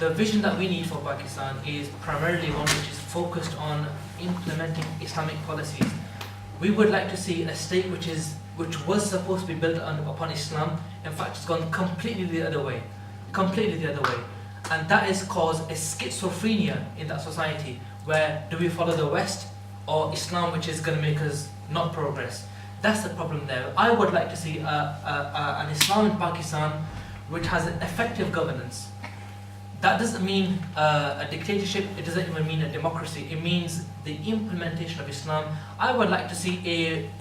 the vision that we need for Pakistan is primarily one which is focused on implementing Islamic policies. We would like to see a state which was supposed to be built upon Islam. In fact, it's gone completely the other way. And that has caused a schizophrenia in that society, where do we follow the West or Islam, which is going to make us not progress? That's the problem there. I would like to see an Islam in Pakistan which has an effective governance. That doesn't mean a dictatorship, it doesn't even mean a democracy, it means the implementation of Islam. I would like to see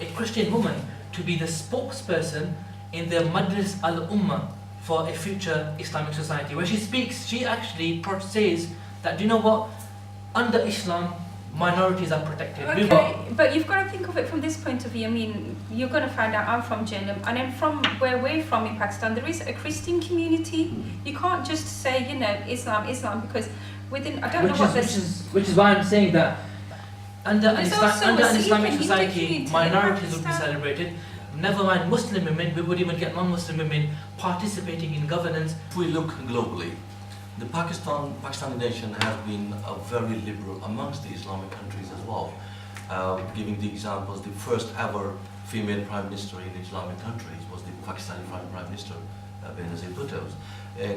a Christian woman to be the spokesperson in the Majlis al-Ummah for a future Islamic society. Where she speaks, she actually says that, do you know what, under Islam, minorities are protected. Okay, but you've got to think of it from this point of view. I mean, you're going to find out I'm from Jhelum, and then from where we're from in Pakistan, there is a Christian community. You can't just say, you know, Islam, because within, I don't know what this... Which is why I'm saying that under an Islamic society, minorities would be celebrated. Never mind Muslim women, we would even get non-Muslim women participating in governance. If we look globally, the Pakistani nation has been very liberal amongst the Islamic countries as well. Giving the examples, the first ever female prime minister in Islamic countries was the Pakistani prime minister, Benazir Bhutto.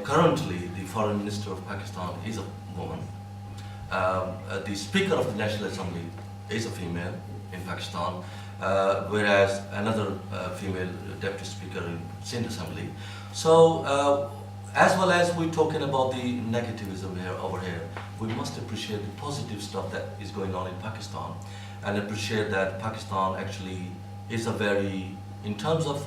Currently, the foreign minister of Pakistan is a woman. The speaker of the National Assembly is a female in Pakistan, whereas another female deputy speaker in Sindh Assembly. So, as well as we're talking about the negativism over here, we must appreciate the positive stuff that is going on in Pakistan, and appreciate that Pakistan actually is a very, in terms of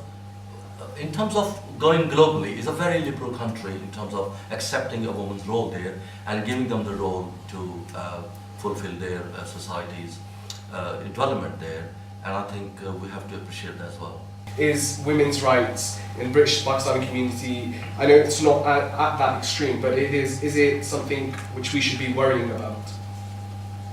going globally, is a very liberal country in terms of accepting a woman's role there and giving them the role to fulfill their society's development there, and I think we have to appreciate that as well. Is women's rights in British Pakistani community, I know it's not at that extreme, but is it something which we should be worrying about?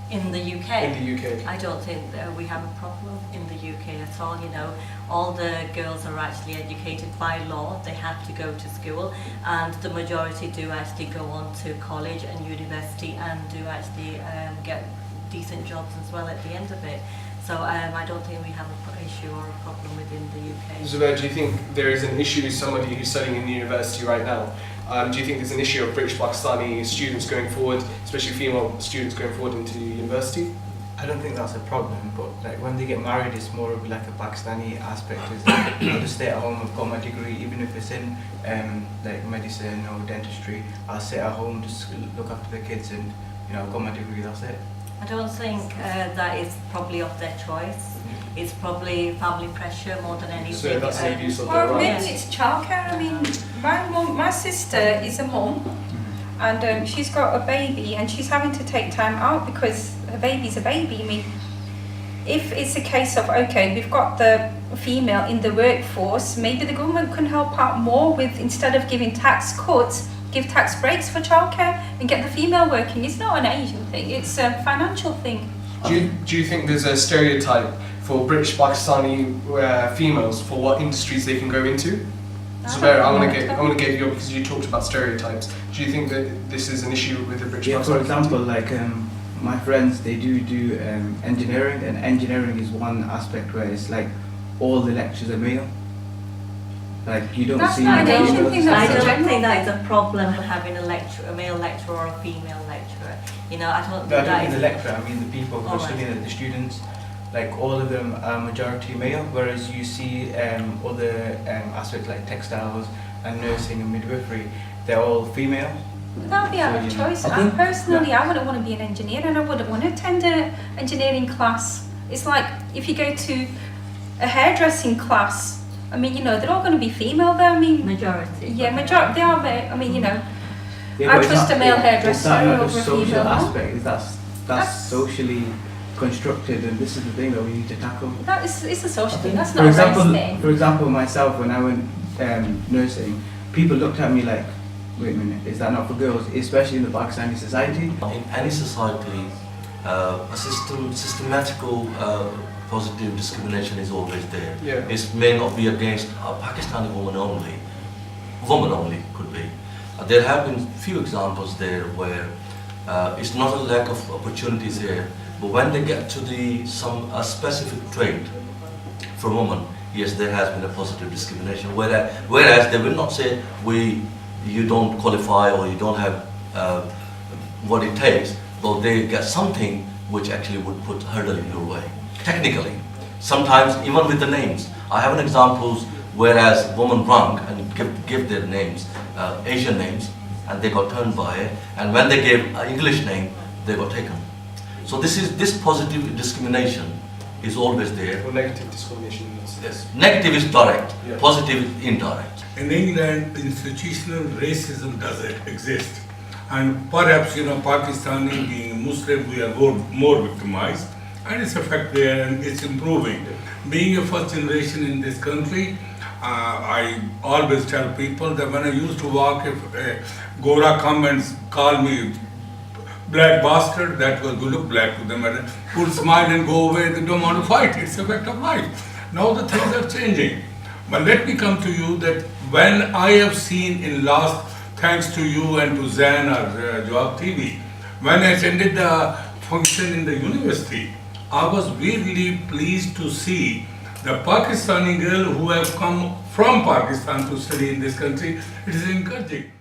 In the UK? In the UK. I don't think we have a problem in the UK at all, you know. All the girls are actually educated by law, they have to go to school, and the majority do actually go on to college and university and do actually get decent jobs as well at the end of it. So I don't think we have an issue or a problem within the UK. Zubair, do you think there is an issue with somebody who's studying in university right now? Do you think there's an issue of British Pakistani students going forward, especially female students going forward into university? I don't think that's a problem, but like when they get married, it's more of like a Pakistani aspect. Is like, I'll just stay at home, I've got my degree, even if it's in like medicine or dentistry, I'll stay at home, just look after the kids, and you know, I've got my degree, that's it. I don't think that is probably of their choice. It's probably family pressure more than anything. So that's an abuse of their Well, rights. maybe it's childcare. I mean, my sister is a mum, and she's got a baby, and she's having to take time out because her baby's a baby. I mean, if it's a case of, okay, we've got the female in the workforce, maybe the government can help out more with, instead of giving tax cuts, give tax breaks for childcare and get the female working. It's not an Asian thing, it's a financial thing. Do you think there's a stereotype for British Pakistani females for what industries they can go into? Zubair, I want to get you, because you talked about stereotypes. Do you think that this is an issue with the British Pakistani? For example, like my friends, they do engineering, and engineering is one aspect where it's like all the lectures are male. Like you don't That's see. not an Asian thing, I that's a don't general think that's thing. a problem having a male lecturer or a female lecturer. You know, I don't No, I think don't that mean is... the lecturer, I mean the people who are Alright. studying, the students. Like all of them are majority male, whereas you see other aspects like textiles and nursing and midwifery, they're all female. But that'll be out of So, you know, choice. I think- Personally, I wouldn't want to be an engineer, and I wouldn't want to attend an engineering class. It's like if you go to a hairdressing class, I mean, you know, they're all going to be female there. I mean, Majority. yeah, majority, they are, I mean, you know, Yeah, I but it's trust not- a male Is hairdresser that not over the a social female, no? aspect? That's socially constructed, and this is the thing that we need to tackle. That is, it's a social thing, that's For not a example, race thing. for example, myself, when I went nursing, people looked at me like, wait a minute, is that not for girls? Especially in the Pakistani society. In any society, a systematical positive discrimination is always there. Yeah. It may not be against a Pakistani woman only could be. There have been few examples there where it's not a lack of opportunities here, but when they get to a specific trait for women, yes, there has been a positive discrimination. Whereas they will not say you don't qualify or you don't have what it takes, but they get something which actually would put hurdle in your way. Technically, sometimes even with the names. I have an examples whereas women rang and give their names, Asian names, and they got turned by it, and when they gave an English name, they got taken. So this positive discrimination is always there. Or negative discrimination. Yes. Negative is direct, Yeah. positive is indirect. In England, institutional racism does exist, and perhaps Pakistani being Muslim, we are more victimized, and it's a fact there, and it's improving. Being a first generation in this country, I always tell people that when I used to walk, if a Gora come and call me black bastard, that was good look black to them, and would smile and go away. They don't want to fight. It's a fact of life. Now the things are changing. But let me come to you that when I have seen in last, thanks to you and to Zan or Jawaab TV, when I attended the function in the university, I was really pleased to see the Pakistani girl who have come from Pakistan to study in this country. It is encouraging.